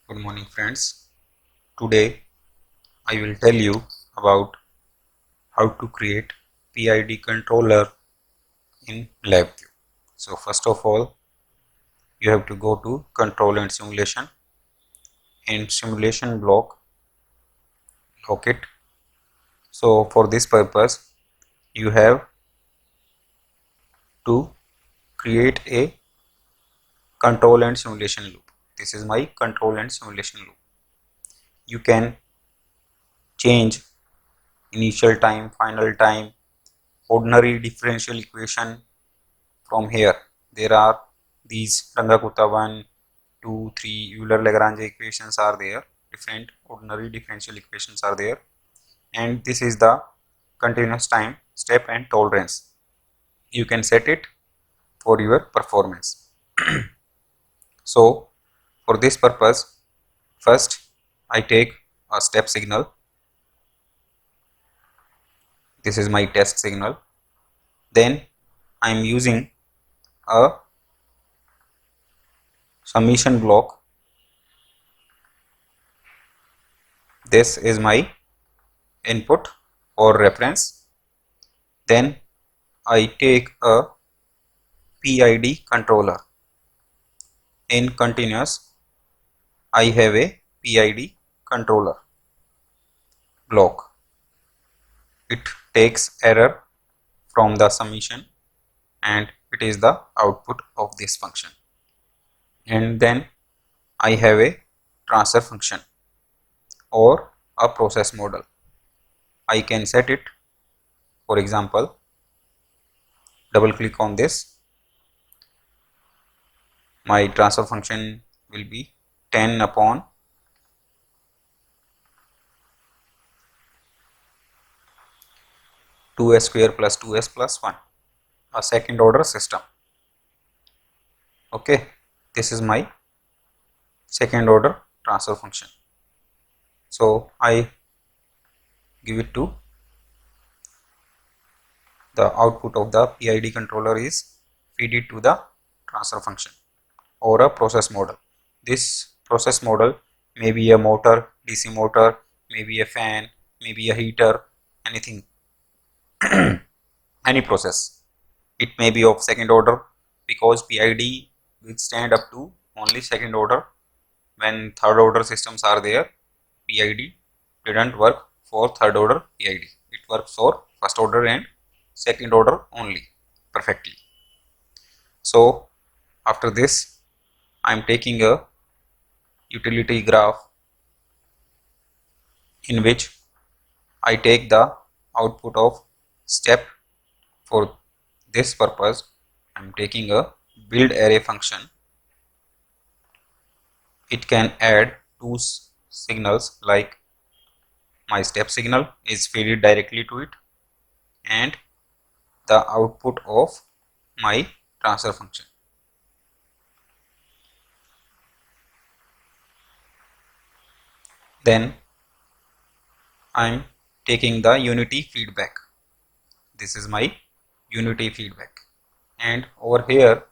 Good morning friends. Today I will tell you about how to create PID controller in LabVIEW. So first of all you have to go to control and simulation. In simulation block lock it. So for this purpose you have to create a control and simulation loop. This is my control and simulation loop. You can change initial time, final time, ordinary differential equation from here. There are these Runge-Kutta 1, 2, 3 Euler-Lagrange equations are there, different ordinary differential equations are there, and this is the continuous time, step and tolerance. You can set it for your performance. So for this purpose, first I take a step signal. This is my test signal. Then I am using a summation block. This is my input or reference. Then I take a PID controller. In continuous, I have a PID controller block. It takes error from the summation and it is the output of this function. And then I have a transfer function or a process model. I can set it, for example, double click on this. My transfer function will be 10 upon 2s square plus 2s plus 1, a second order system. Okay, this is my second order transfer function. So I give it to the output of the PID controller is feed it to the transfer function or a process model. This process model may be a motor, DC motor, maybe a fan, maybe a heater, anything, any process. It may be of second order because PID will stand up to only second order. When third order systems are there, PID didn't work for third order PID. It works for first order and second order only perfectly. So after this I am taking a utility graph in which I take the output of step. For this purpose I am taking a build array function. It can add two signals, like my step signal is fed directly to it and the output of my transfer function. Then I am taking the unity feedback. This is my unity feedback, and over here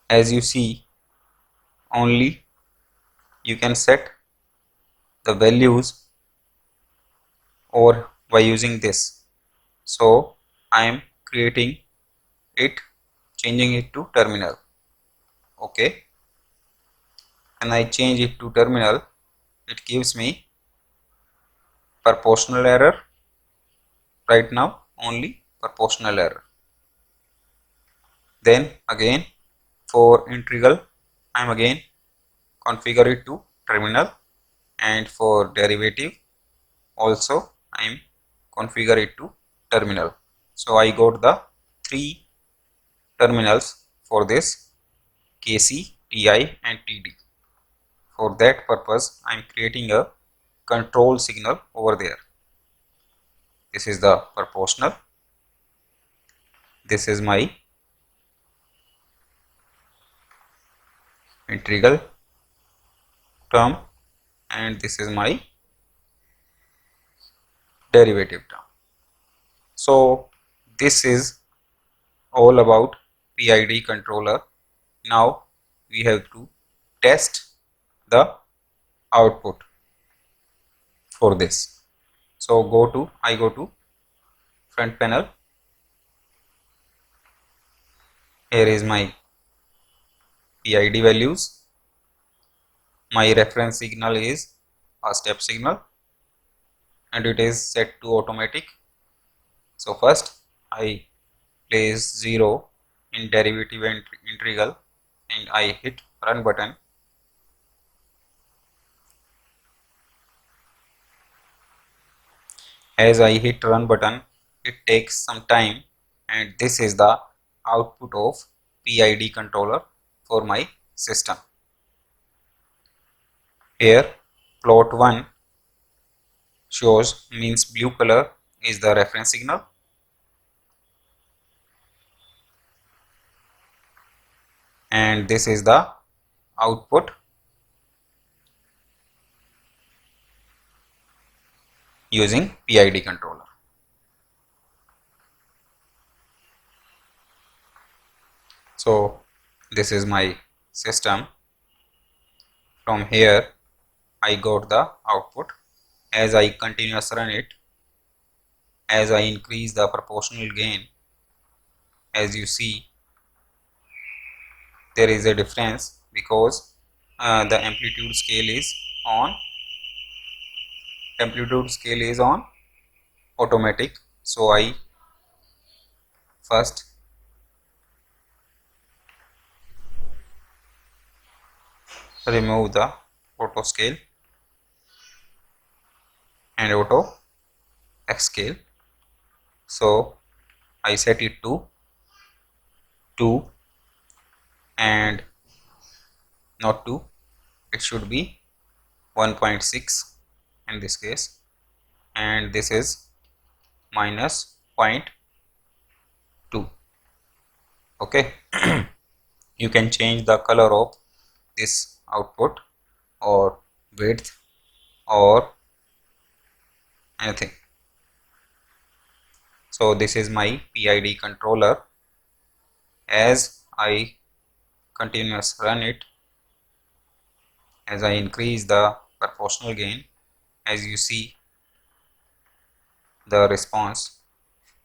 as you see, only you can set the values or by using this. So I am creating it, changing it to terminal. Okay, when I change it to terminal, it gives me proportional error. Right now only proportional error. Then again for integral I am again configure it to terminal, and for derivative also I am configure it to terminal. So I got the three terminals for this KC, TI and TD. For that purpose I am creating a control signal over there. This is the proportional, this is my integral term, and this is my derivative term. So this is all about PID controller. Now we have to test the output for this. So I go to front panel. Here is my PID values. My reference signal is a step signal and it is set to automatic. So first I place 0 in derivative and integral and I hit run button. As I hit run button, it takes some time and this is the output of PID controller for my system. Here plot 1 shows, means blue color is the reference signal and this is the output using PID controller. So this is my system. From here I got the output. As I continuous run it, as I increase the proportional gain, as you see there is a difference because the amplitude scale is on automatic. So I first remove the auto scale and auto X scale. So I set it to 2 and not 2, it should be 1.6 in this case, and this is minus 0.2. okay. You can change the color of this output or width or anything. So this is my PID controller. As I continuous run it, as I increase the proportional gain, as you see the response,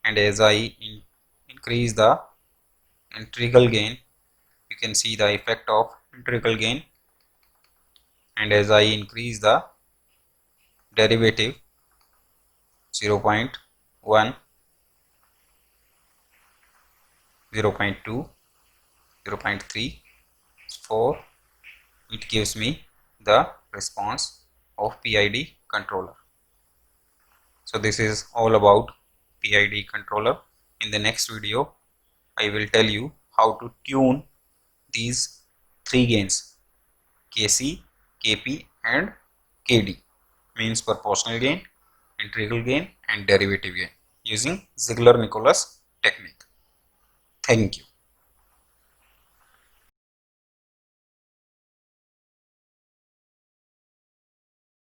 and as I increase the integral gain, you can see the effect of integral gain, and as I increase the derivative 0.1, 0.2, 0.3, 4, it gives me the response of PID controller. So this is all about PID controller. In the next video I will tell you how to tune these 3 gains, KC, KP and KD, means proportional gain, integral gain and derivative gain, using Ziegler-Nicholas technique. Thank you.